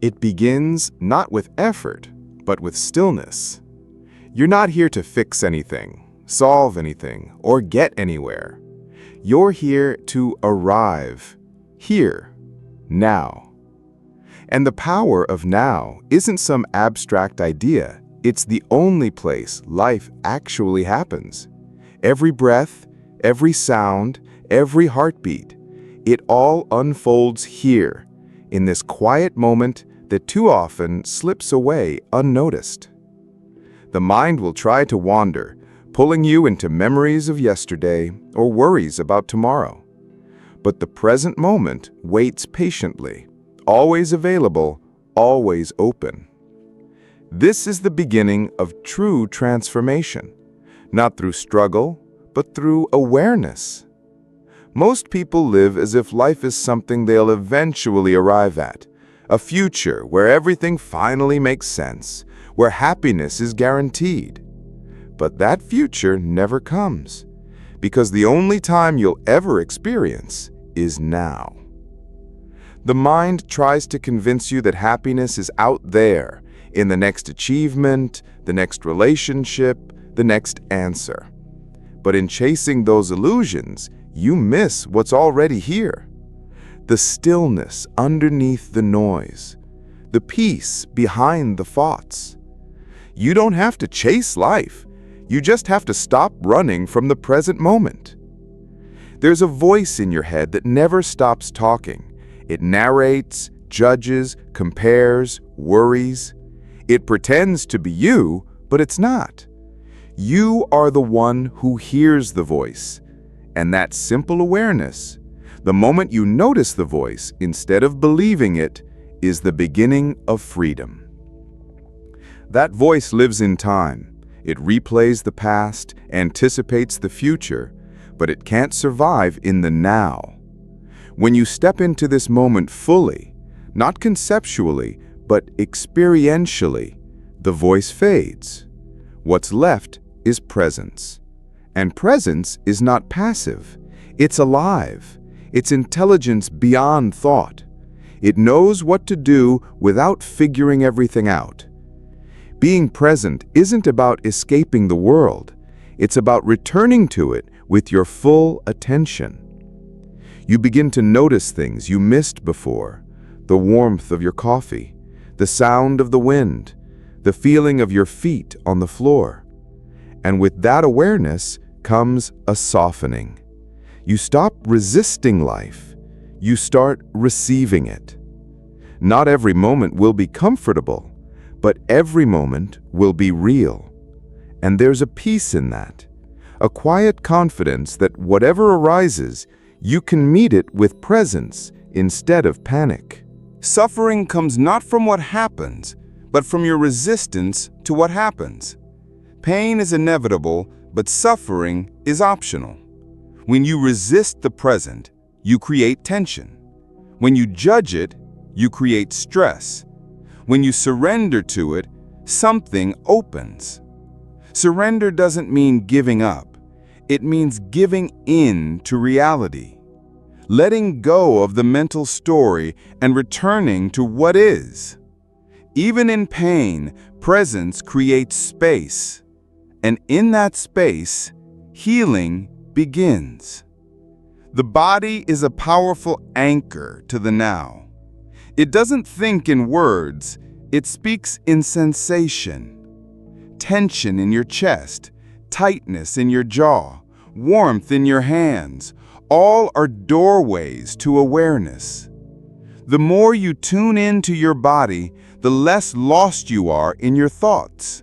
It begins not with effort, but with stillness. You're not here to fix anything, solve anything, or get anywhere. You're here to arrive, here, now. And the power of now isn't some abstract idea. It's the only place life actually happens. Every breath, every sound, every heartbeat, it all unfolds here, in this quiet moment that too often slips away unnoticed. The mind will try to wander, pulling you into memories of yesterday or worries about tomorrow. But the present moment waits patiently, always available, always open. This is the beginning of true transformation, not through struggle, but through awareness. Most people live as if life is something they'll eventually arrive at, a future where everything finally makes sense, where happiness is guaranteed. But that future never comes, because the only time you'll ever experience is now. The mind tries to convince you that happiness is out there, in the next achievement, the next relationship, the next answer. But in chasing those illusions, you miss what's already here. The stillness underneath the noise, the peace behind the thoughts. You don't have to chase life. You just have to stop running from the present moment. There's a voice in your head that never stops talking. It narrates, judges, compares, worries. It pretends to be you, but it's not. You are the one who hears the voice. And that simple awareness, the moment you notice the voice instead of believing it, is the beginning of freedom. That voice lives in time. It replays the past, anticipates the future, but it can't survive in the now. When you step into this moment fully, not conceptually, but experientially, the voice fades. What's left is presence. And presence is not passive. It's alive. It's intelligence beyond thought. It knows what to do without figuring everything out. Being present isn't about escaping the world. It's about returning to it with your full attention. You begin to notice things you missed before: the warmth of your coffee, the sound of the wind, the feeling of your feet on the floor. And with that awareness comes a softening. You stop resisting life. You start receiving it. Not every moment will be comfortable, but every moment will be real. And there's a peace in that, a quiet confidence that whatever arises, you can meet it with presence instead of panic. Suffering comes not from what happens, but from your resistance to what happens. Pain is inevitable, but suffering is optional. When you resist the present, you create tension. When you judge it, you create stress. When you surrender to it, something opens. Surrender doesn't mean giving up. It means giving in to reality, letting go of the mental story and returning to what is. Even in pain, presence creates space. And in that space, healing begins. The body is a powerful anchor to the now. It doesn't think in words, it speaks in sensation. Tension in your chest, tightness in your jaw, warmth in your hands, all are doorways to awareness. The more you tune into your body, the less lost you are in your thoughts.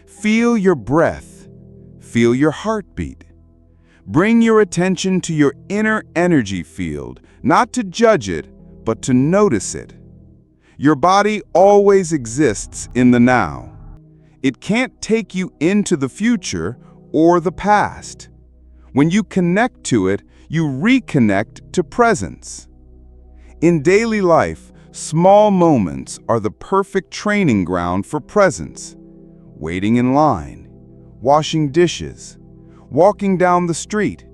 Feel your breath. Feel your heartbeat. Bring your attention to your inner energy field, not to judge it, but to notice it. Your body always exists in the now. It can't take you into the future or the past. When you connect to it, you reconnect to presence. In daily life, small moments are the perfect training ground for presence. Waiting in line, washing dishes, walking down the street.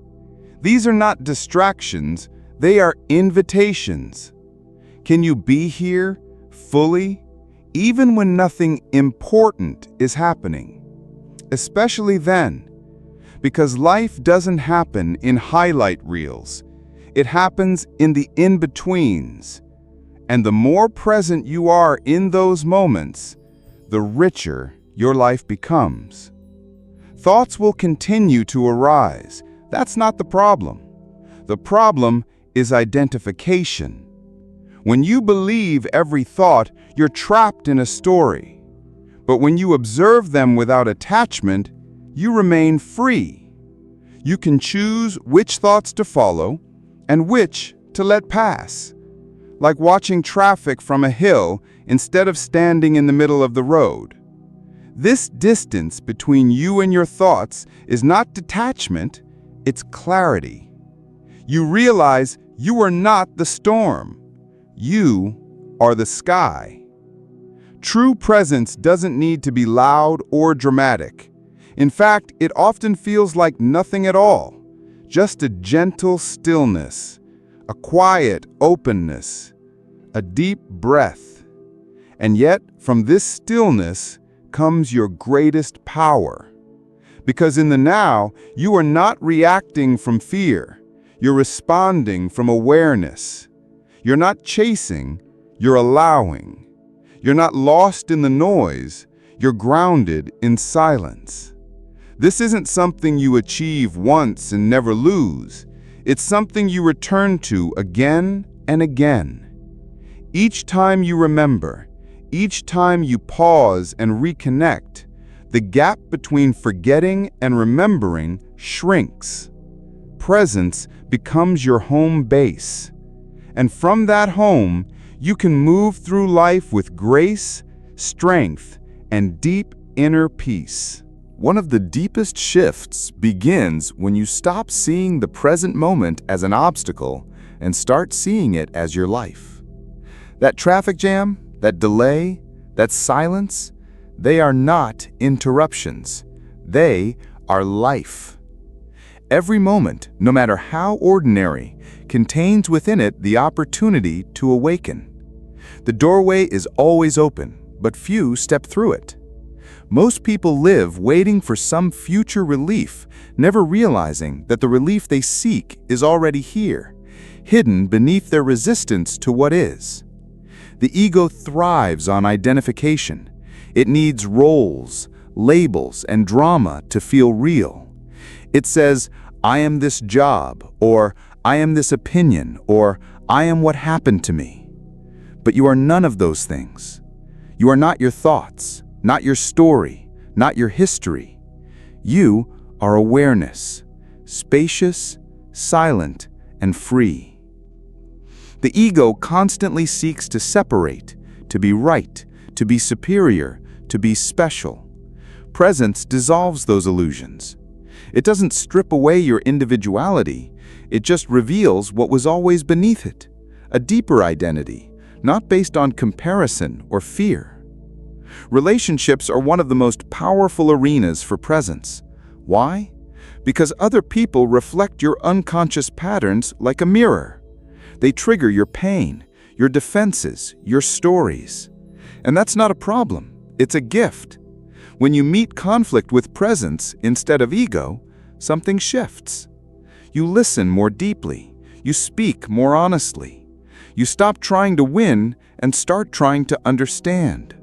These are not distractions, they are invitations. Can you be here, fully, even when nothing important is happening. Especially then, because life doesn't happen in highlight reels. It happens in the in-betweens. And the more present you are in those moments, the richer your life becomes. Thoughts will continue to arise. That's not the problem. The problem is identification. When you believe every thought, you're trapped in a story. But when you observe them without attachment, you remain free. You can choose which thoughts to follow and which to let pass. Like watching traffic from a hill instead of standing in the middle of the road. This distance between you and your thoughts is not detachment, it's clarity. You realize you are not the storm. You are the sky. True presence doesn't need to be loud or dramatic. In fact, it often feels like nothing at all. Just a gentle stillness, a quiet openness, a deep breath. And yet, from this stillness comes your greatest power. Because in the now, you are not reacting from fear. You're responding from awareness. You're not chasing, you're allowing. You're not lost in the noise, you're grounded in silence. This isn't something you achieve once and never lose. It's something you return to again and again. Each time you remember, each time you pause and reconnect, the gap between forgetting and remembering shrinks. Presence becomes your home base. And from that home, you can move through life with grace, strength, and deep inner peace. One of the deepest shifts begins when you stop seeing the present moment as an obstacle and start seeing it as your life. That traffic jam, that delay, that silence, they are not interruptions. They are life. Every moment, no matter how ordinary, contains within it the opportunity to awaken. The doorway is always open, but few step through it. Most people live waiting for some future relief, never realizing that the relief they seek is already here, hidden beneath their resistance to what is. The ego thrives on identification. It needs roles, labels, and drama to feel real. It says, I am this job, or I am this opinion, or I am what happened to me. But you are none of those things. You are not your thoughts, not your story, not your history. You are awareness, spacious, silent, and free. The ego constantly seeks to separate, to be right, to be superior, to be special. Presence dissolves those illusions. It doesn't strip away your individuality, it just reveals what was always beneath it, a deeper identity, not based on comparison or fear. Relationships are one of the most powerful arenas for presence. Why? Because other people reflect your unconscious patterns like a mirror. They trigger your pain, your defenses, your stories. And that's not a problem, it's a gift. When you meet conflict with presence instead of ego, something shifts. You listen more deeply, you speak more honestly. You stop trying to win and start trying to understand.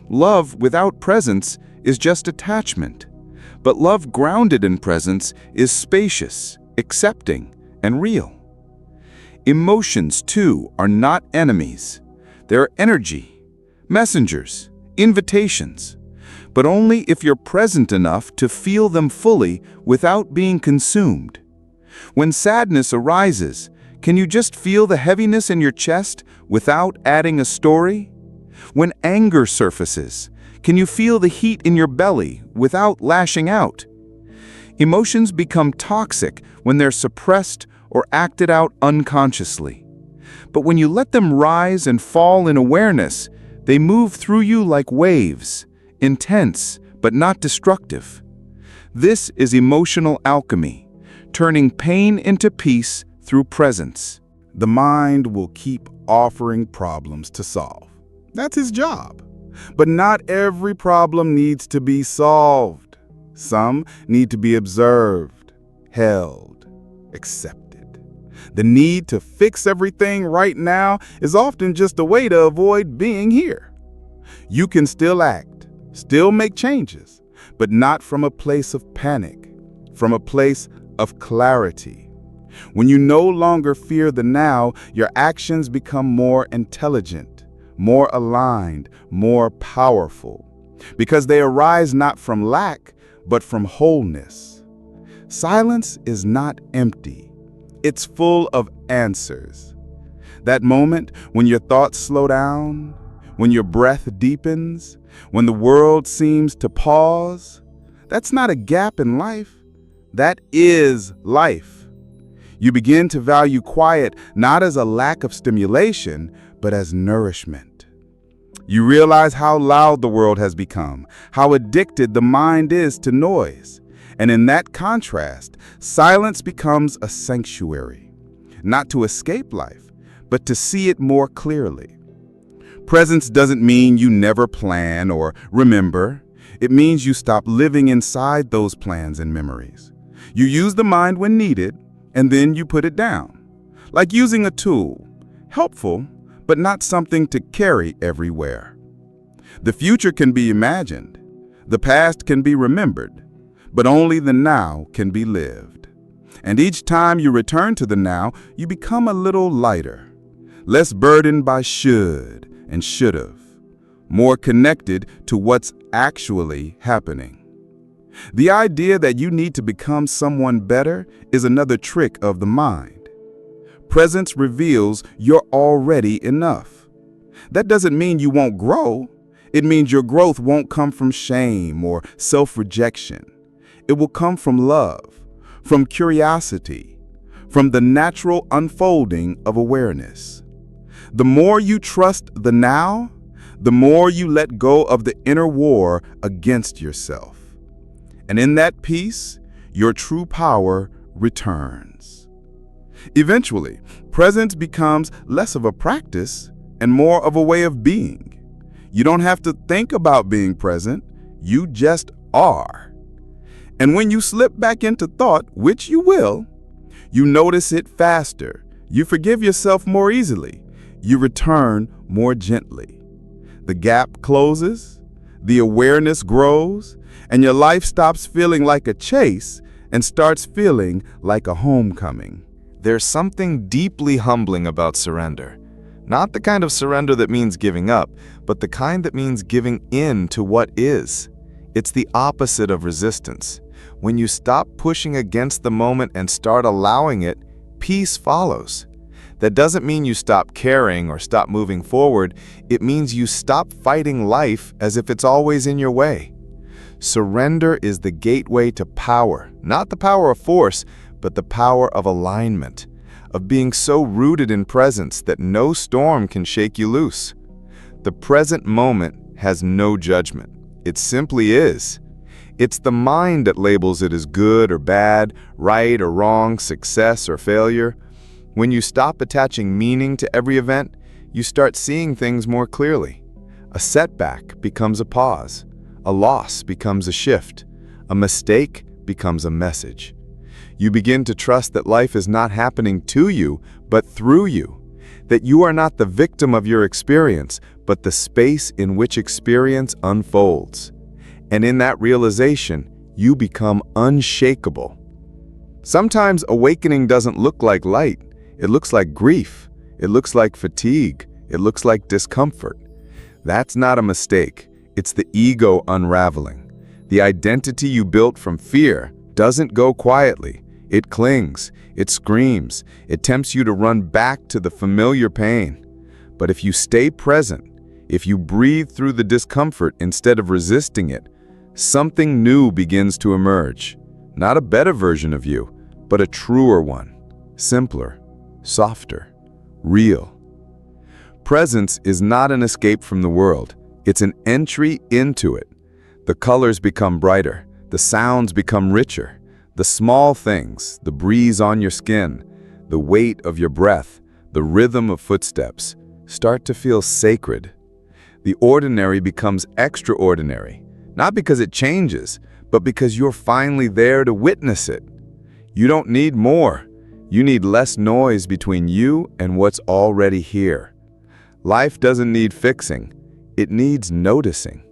Love without presence is just attachment, but love grounded in presence is spacious, accepting, and real. Emotions, too, are not enemies. They're energy, messengers, invitations, but only if you're present enough to feel them fully without being consumed. When sadness arises, can you just feel the heaviness in your chest without adding a story? When anger surfaces, can you feel the heat in your belly without lashing out? Emotions become toxic when they're suppressed or acted out unconsciously. But when you let them rise and fall in awareness, they move through you like waves, intense but not destructive. This is emotional alchemy, turning pain into peace through presence. The mind will keep offering problems to solve. That's his job. But not every problem needs to be solved. Some need to be observed, held, accepted. The need to fix everything right now is often just a way to avoid being here. You can still act, still make changes, but not from a place of panic, from a place of clarity. When you no longer fear the now, your actions become more intelligent, more aligned, more powerful, because they arise not from lack, but from wholeness. Silence is not empty. It's full of answers. That moment when your thoughts slow down, when your breath deepens, when the world seems to pause, that's not a gap in life. That is life. You begin to value quiet not as a lack of stimulation, but as nourishment. You realize how loud the world has become, how addicted the mind is to noise. And in that contrast, silence becomes a sanctuary, not to escape life, but to see it more clearly. Presence doesn't mean you never plan or remember. It means you stop living inside those plans and memories. You use the mind when needed, and then you put it down. Like using a tool, helpful, but not something to carry everywhere. The future can be imagined. The past can be remembered. But only the now can be lived. And each time you return to the now, you become a little lighter, less burdened by should and should've, more connected to what's actually happening. The idea that you need to become someone better is another trick of the mind. Presence reveals you're already enough. That doesn't mean you won't grow. It means your growth won't come from shame or self-rejection. It will come from love, from curiosity, from the natural unfolding of awareness. The more you trust the now, the more you let go of the inner war against yourself. And in that peace, your true power returns. Eventually, presence becomes less of a practice and more of a way of being. You don't have to think about being present, you just are. And when you slip back into thought, which you will, you notice it faster. You forgive yourself more easily. You return more gently. The gap closes, the awareness grows, and your life stops feeling like a chase and starts feeling like a homecoming. There's something deeply humbling about surrender. Not the kind of surrender that means giving up, but the kind that means giving in to what is. It's the opposite of resistance. When you stop pushing against the moment and start allowing it, peace follows. That doesn't mean you stop caring or stop moving forward. It means you stop fighting life as if it's always in your way. Surrender is the gateway to power, not the power of force, but the power of alignment, of being so rooted in presence that no storm can shake you loose. The present moment has no judgment. It simply is. It's the mind that labels it as good or bad, right or wrong, success or failure. When you stop attaching meaning to every event, you start seeing things more clearly. A setback becomes a pause. A loss becomes a shift. A mistake becomes a message. You begin to trust that life is not happening to you, but through you. That you are not the victim of your experience, but the space in which experience unfolds. And in that realization, you become unshakable. Sometimes awakening doesn't look like light. It looks like grief. It looks like fatigue. It looks like discomfort. That's not a mistake. It's the ego unraveling. The identity you built from fear doesn't go quietly. It clings. It screams. It tempts you to run back to the familiar pain. But if you stay present, if you breathe through the discomfort instead of resisting it, something new begins to emerge. Not a better version of you, but a truer one. Simpler, softer, real. Presence is not an escape from the world. It's an entry into it. The colors become brighter. The sounds become richer. The small things, the breeze on your skin, the weight of your breath, the rhythm of footsteps, start to feel sacred. The ordinary becomes extraordinary, not because it changes, but because you're finally there to witness it. You don't need more. You need less noise between you and what's already here. Life doesn't need fixing. It needs noticing.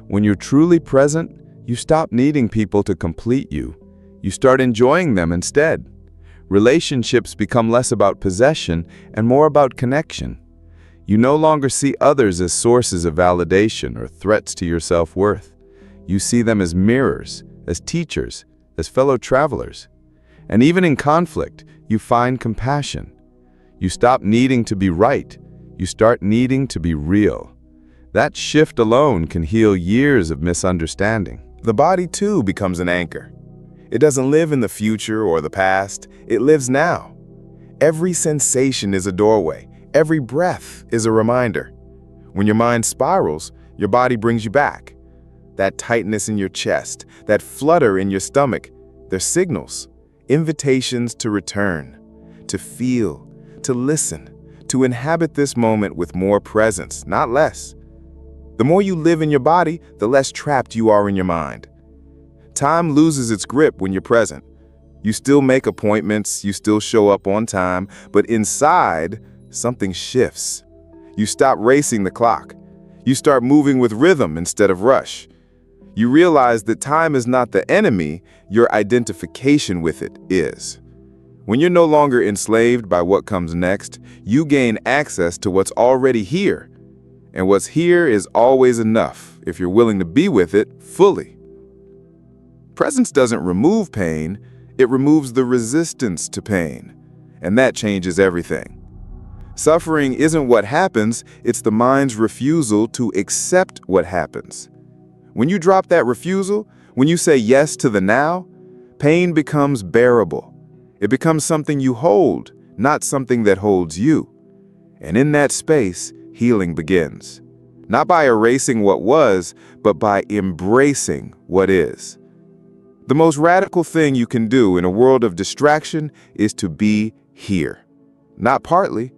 When you're truly present, you stop needing people to complete you. You start enjoying them instead. Relationships become less about possession and more about connection. You no longer see others as sources of validation or threats to your self-worth. You see them as mirrors, as teachers, as fellow travelers. And even in conflict, you find compassion. You stop needing to be right. You start needing to be real. That shift alone can heal years of misunderstanding. The body, too, becomes an anchor. It doesn't live in the future or the past. It lives now. Every sensation is a doorway. Every breath is a reminder. When your mind spirals, your body brings you back. That tightness in your chest, that flutter in your stomach, they're signals, invitations to return, to feel, to listen, to inhabit this moment with more presence, not less. The more you live in your body, the less trapped you are in your mind. Time loses its grip when you're present. You still make appointments, you still show up on time, but inside, something shifts. You stop racing the clock. You start moving with rhythm instead of rush. You realize that time is not the enemy, your identification with it is. When you're no longer enslaved by what comes next, you gain access to what's already here. And what's here is always enough if you're willing to be with it fully. Presence doesn't remove pain, it removes the resistance to pain. And that changes everything. Suffering isn't what happens, it's the mind's refusal to accept what happens. When you drop that refusal, when you say yes to the now, pain becomes bearable. It becomes something you hold, not something that holds you. And in that space, healing begins. Not by erasing what was, but by embracing what is. The most radical thing you can do in a world of distraction is to be here. Not partly,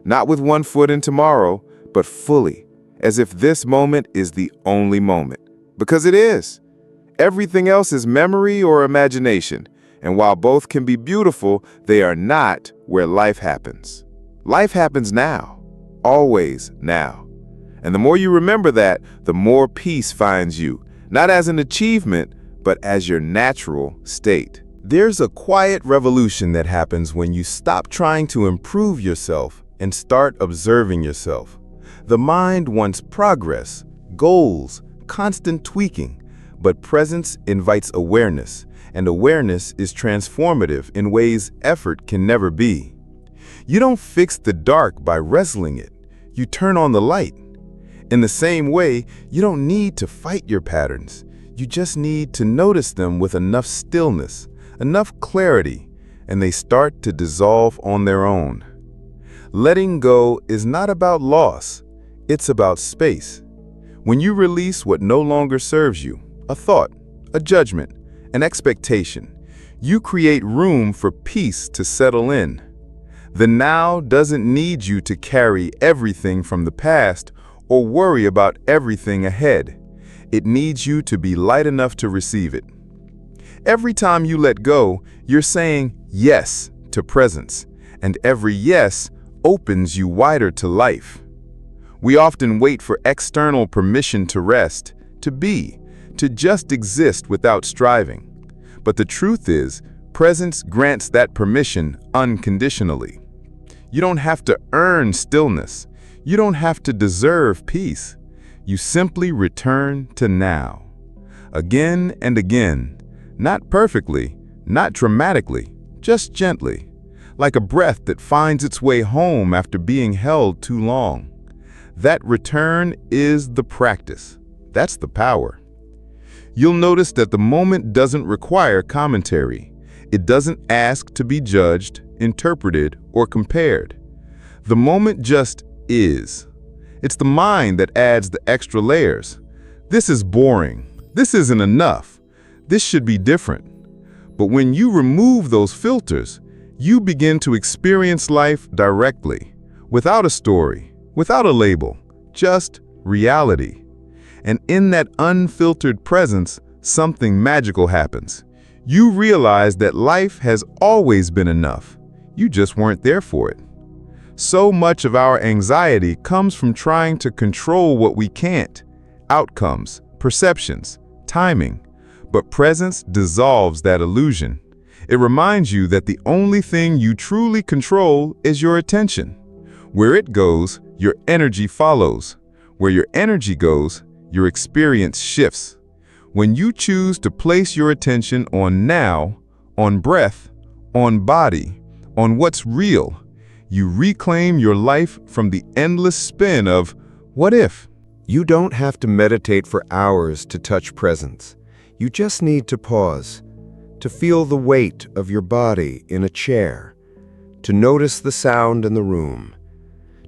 not with one foot in tomorrow, but fully, as if this moment is the only moment. Because it is. Everything else is memory or imagination, and while both can be beautiful, they are not where life happens. Life happens now, always now. And the more you remember that, the more peace finds you, not as an achievement, but as your natural state. There's a quiet revolution that happens when you stop trying to improve yourself and start observing yourself. The mind wants progress, goals, constant tweaking, but presence invites awareness, and awareness is transformative in ways effort can never be. You don't fix the dark by wrestling it. You turn on the light. In the same way, you don't need to fight your patterns. You just need to notice them with enough stillness, enough clarity, and they start to dissolve on their own. Letting go is not about loss, it's about space. When you release what no longer serves you, a thought, a judgment, an expectation, you create room for peace to settle in. The now doesn't need you to carry everything from the past or worry about everything ahead. It needs you to be light enough to receive it. Every time you let go, you're saying yes to presence, and every yes opens you wider to life. We often wait for external permission to rest, to be, to just exist without striving. But the truth is, presence grants that permission unconditionally. You don't have to earn stillness. You don't have to deserve peace. You simply return to now. Again and again, not perfectly, not dramatically, just gently, like a breath that finds its way home after being held too long. That return is the practice. That's the power. You'll notice that the moment doesn't require commentary. It doesn't ask to be judged, interpreted, or compared. The moment just is. It's the mind that adds the extra layers. This is boring. This isn't enough. This should be different. But when you remove those filters, you begin to experience life directly, without a story, without a label, just reality. And in that unfiltered presence, something magical happens. You realize that life has always been enough. You just weren't there for it. So much of our anxiety comes from trying to control what we can't. Outcomes, perceptions, timing. But presence dissolves that illusion. It reminds you that the only thing you truly control is your attention. Where it goes, your energy follows. Where your energy goes, your experience shifts. When you choose to place your attention on now, on breath, on body, on what's real, you reclaim your life from the endless spin of what if? You don't have to meditate for hours to touch presence. You just need to pause, to feel the weight of your body in a chair, to notice the sound in the room,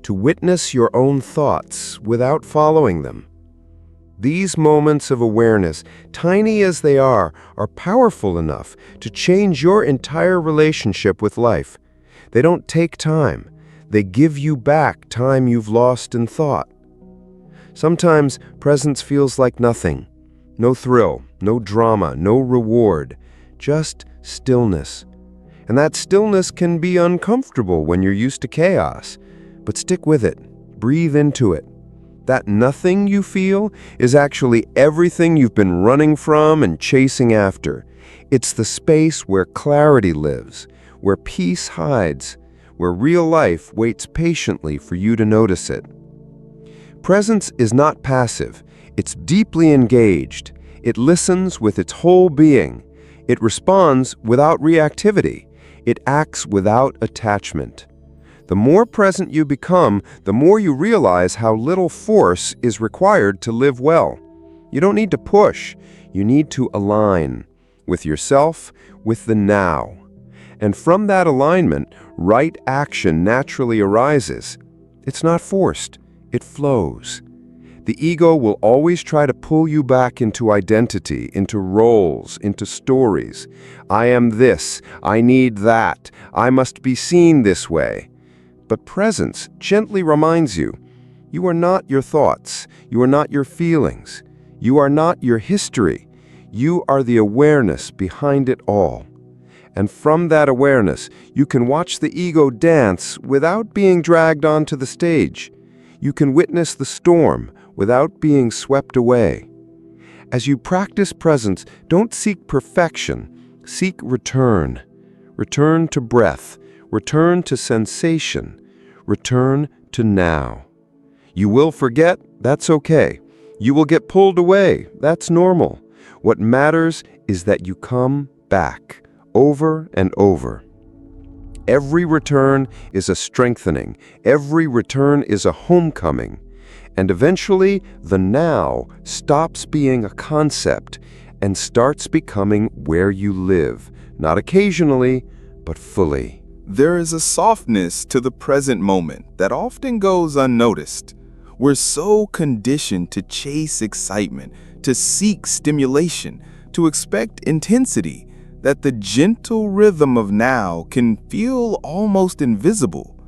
to witness your own thoughts without following them. These moments of awareness, tiny as they are powerful enough to change your entire relationship with life. They don't take time. They give you back time you've lost in thought. Sometimes presence feels like nothing. No thrill, no drama, no reward, just stillness. And that stillness can be uncomfortable when you're used to chaos. But stick with it. Breathe into it. That nothing you feel is actually everything you've been running from and chasing after. It's the space where clarity lives, where peace hides, where real life waits patiently for you to notice it. Presence is not passive. It's deeply engaged. It listens with its whole being. It responds without reactivity. It acts without attachment. The more present you become, the more you realize how little force is required to live well. You don't need to push. You need to align with yourself, with the now. And from that alignment, right action naturally arises. It's not forced. It flows. The ego will always try to pull you back into identity, into roles, into stories. I am this. I need that. I must be seen this way. But presence gently reminds you, you are not your thoughts. You are not your feelings. You are not your history. You are the awareness behind it all. And from that awareness, you can watch the ego dance without being dragged onto the stage. You can witness the storm without being swept away. As you practice presence, don't seek perfection. Seek return. Return to breath. Return to sensation. Return to now. You will forget, that's okay. You will get pulled away, that's normal. What matters is that you come back, over and over. Every return is a strengthening. Every return is a homecoming. And eventually, the now stops being a concept and starts becoming where you live, not occasionally, but fully. There is a softness to the present moment that often goes unnoticed. We're so conditioned to chase excitement, to seek stimulation, to expect intensity, that the gentle rhythm of now can feel almost invisible.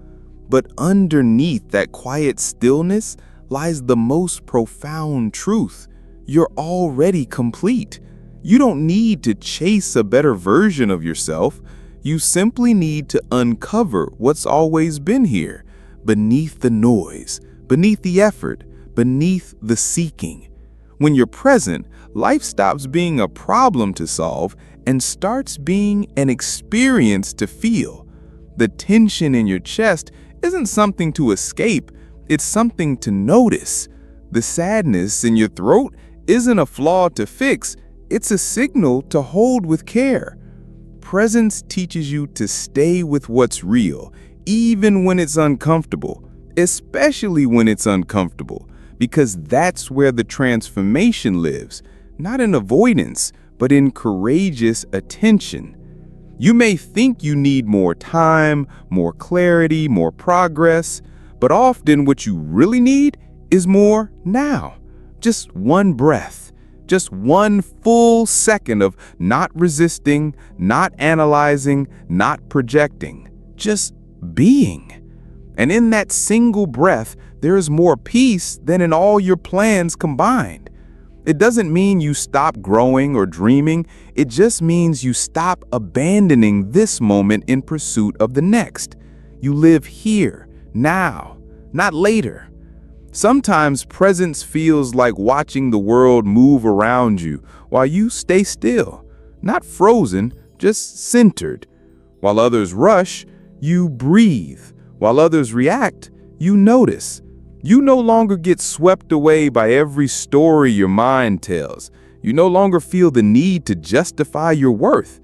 But underneath that quiet stillness lies the most profound truth. You're already complete. You don't need to chase a better version of yourself. You simply need to uncover what's always been here, beneath the noise, beneath the effort, beneath the seeking. When you're present, life stops being a problem to solve and starts being an experience to feel. The tension in your chest isn't something to escape, it's something to notice. The sadness in your throat isn't a flaw to fix, it's a signal to hold with care. Presence teaches you to stay with what's real, even when it's uncomfortable, especially when it's uncomfortable, because that's where the transformation lives, not in avoidance, but in courageous attention. You may think you need more time, more clarity, more progress, but often what you really need is more now. Just one breath, just one full second of not resisting, not analyzing, not projecting, just being. And in that single breath, there is more peace than in all your plans combined. It doesn't mean you stop growing or dreaming. It just means you stop abandoning this moment in pursuit of the next. You live here, now, not later. Sometimes presence feels like watching the world move around you while you stay still, not frozen, just centered. While others rush, you breathe. While others react, you notice. You no longer get swept away by every story your mind tells. You no longer feel the need to justify your worth.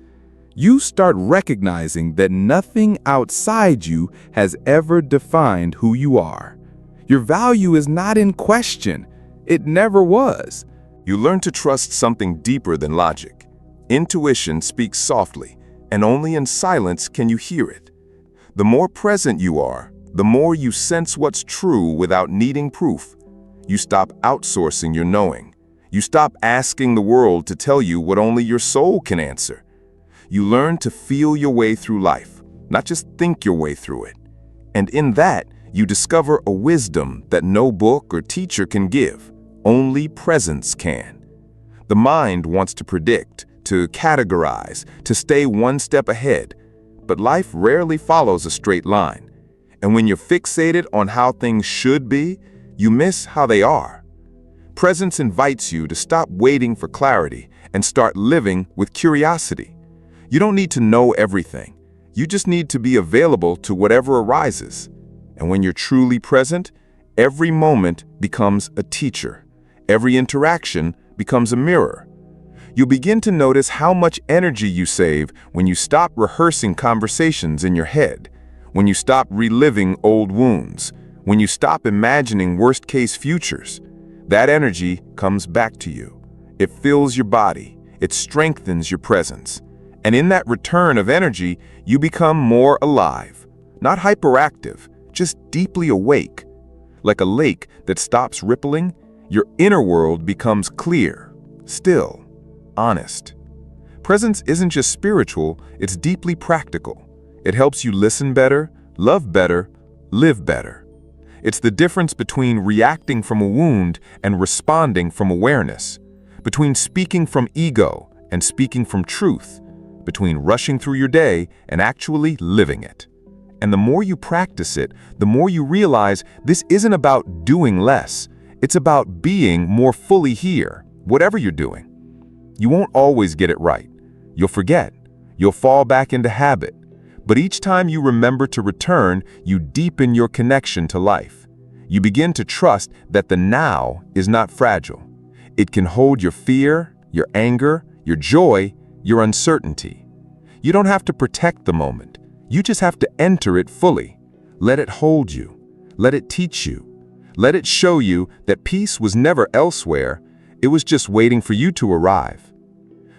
You start recognizing that nothing outside you has ever defined who you are. Your value is not in question. It never was. You learn to trust something deeper than logic. Intuition speaks softly, and only in silence can you hear it. The more present you are, the more you sense what's true without needing proof. You stop outsourcing your knowing. You stop asking the world to tell you what only your soul can answer. You learn to feel your way through life, not just think your way through it. And in that, you discover a wisdom that no book or teacher can give. Only presence can. The mind wants to predict, to categorize, to stay one step ahead. But life rarely follows a straight line. And when you're fixated on how things should be, you miss how they are. Presence invites you to stop waiting for clarity and start living with curiosity. You don't need to know everything. You just need to be available to whatever arises. And when you're truly present, every moment becomes a teacher. Every interaction becomes a mirror. You begin to notice how much energy you save when you stop rehearsing conversations in your head, when you stop reliving old wounds, when you stop imagining worst-case futures. That energy comes back to you. It fills your body. It strengthens your presence. And in that return of energy, you become more alive, not hyperactive, just deeply awake. Like a lake that stops rippling, your inner world becomes clear, still, honest. Presence isn't just spiritual, it's deeply practical. It helps you listen better, love better, live better. It's the difference between reacting from a wound and responding from awareness, between speaking from ego and speaking from truth, between rushing through your day and actually living it. And the more you practice it, the more you realize this isn't about doing less. It's about being more fully here, whatever you're doing. You won't always get it right. You'll forget. You'll fall back into habit. But each time you remember to return, you deepen your connection to life. You begin to trust that the now is not fragile. It can hold your fear, your anger, your joy, your uncertainty. You don't have to protect the moment. You just have to enter it fully. Let it hold you. Let it teach you. Let it show you that peace was never elsewhere. It was just waiting for you to arrive.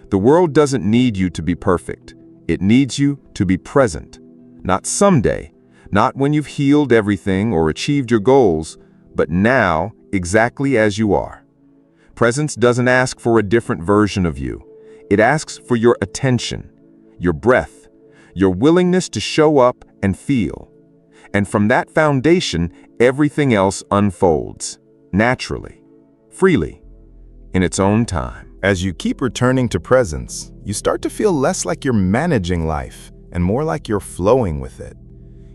The world doesn't need you to be perfect. It needs you to be present. Not someday, not when you've healed everything or achieved your goals, but now, exactly as you are. Presence doesn't ask for a different version of you. It asks for your attention, your breath, your willingness to show up and feel. And from that foundation, everything else unfolds, naturally, freely, in its own time. As you keep returning to presence, you start to feel less like you're managing life and more like you're flowing with it.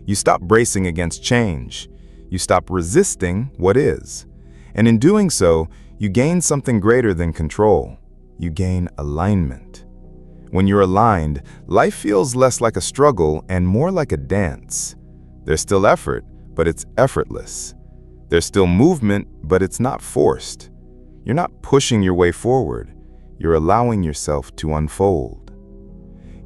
You stop bracing against change. You stop resisting what is. And in doing so, you gain something greater than control. You gain alignment. When you're aligned, life feels less like a struggle and more like a dance. There's still effort, but it's effortless. There's still movement, but it's not forced. You're not pushing your way forward. You're allowing yourself to unfold.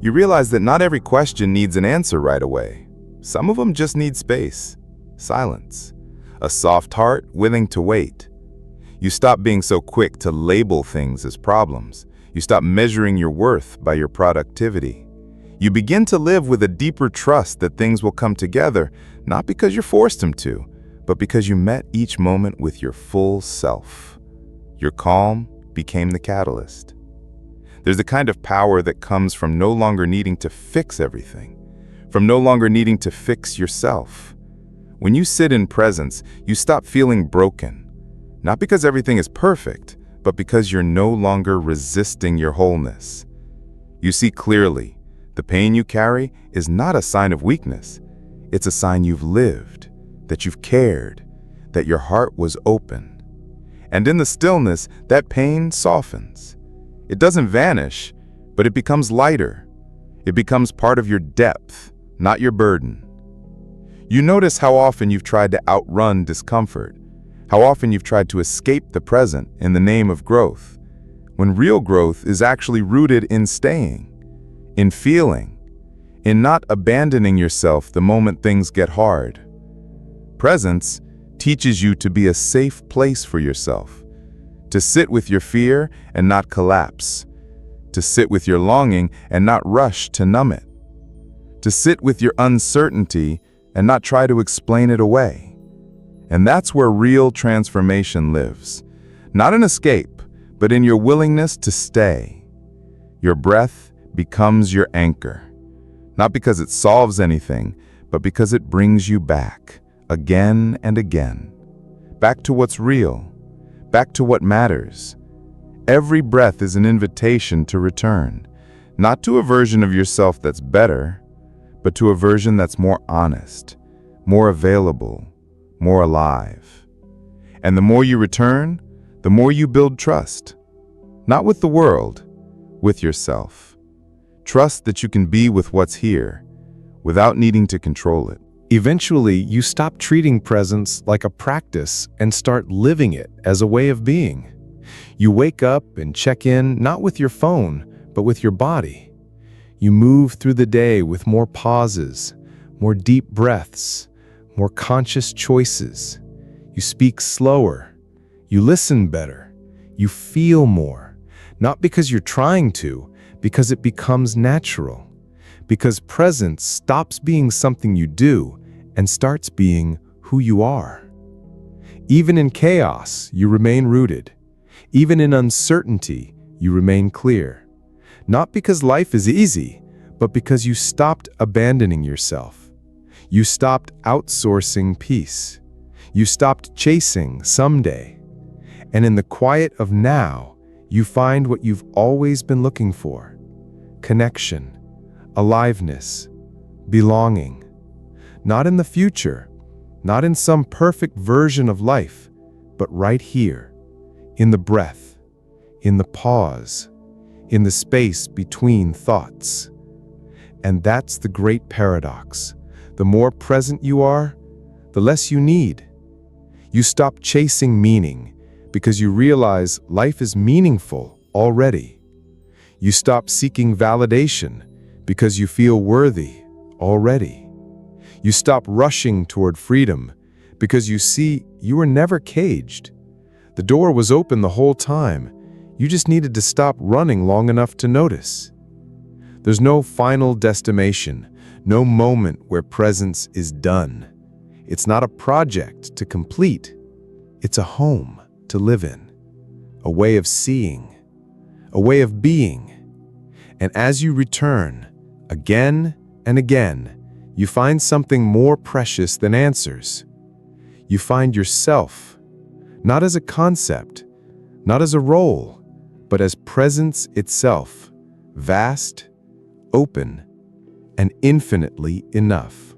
You realize that not every question needs an answer right away. Some of them just need space, silence, a soft heart willing to wait. You stop being so quick to label things as problems. You stop measuring your worth by your productivity. You begin to live with a deeper trust that things will come together, not because you forced them to, but because you met each moment with your full self. Your calm became the catalyst. There's a kind of power that comes from no longer needing to fix everything, from no longer needing to fix yourself. When you sit in presence, you stop feeling broken. Not because everything is perfect, but because you're no longer resisting your wholeness. You see clearly, the pain you carry is not a sign of weakness. It's a sign you've lived, that you've cared, that your heart was open. And in the stillness, that pain softens. It doesn't vanish, but it becomes lighter. It becomes part of your depth, not your burden. You notice how often you've tried to outrun discomfort, how often you've tried to escape the present in the name of growth, when real growth is actually rooted in staying, in feeling, in not abandoning yourself the moment things get hard. Presence teaches you to be a safe place for yourself, to sit with your fear and not collapse, to sit with your longing and not rush to numb it, to sit with your uncertainty and not try to explain it away. And that's where real transformation lives, not in escape, but in your willingness to stay. Your breath becomes your anchor, not because it solves anything, but because it brings you back, again and again, back to what's real, back to what matters. Every breath is an invitation to return, not to a version of yourself that's better, but to a version that's more honest, more available, more alive. And the more you return, the more you build trust, not with the world, with yourself. Trust that you can be with what's here, without needing to control it. Eventually, you stop treating presence like a practice and start living it as a way of being. You wake up and check in not with your phone, but with your body. You move through the day with more pauses, more deep breaths, more conscious choices. You speak slower. You listen better. You feel more. Not because you're trying to, because it becomes natural. Because presence stops being something you do and starts being who you are. Even in chaos, you remain rooted. Even in uncertainty, you remain clear. Not because life is easy, but because you stopped abandoning yourself. You stopped outsourcing peace. You stopped chasing someday. And in the quiet of now, you find what you've always been looking for: connection, aliveness, belonging. Not in the future, not in some perfect version of life, but right here, in the breath, in the pause, in the space between thoughts. And that's the great paradox. The more present you are, the less you need. You stop chasing meaning because you realize life is meaningful already. You stop seeking validation because you feel worthy already. You stop rushing toward freedom because you see you were never caged. The door was open the whole time. You just needed to stop running long enough to notice. There's no final destination, no moment where presence is done. It's not a project to complete. It's a home to live in, a way of seeing, a way of being. And as you return, again and again, you find something more precious than answers. You find yourself, not as a concept, not as a role, but as presence itself, vast, open, and infinitely enough.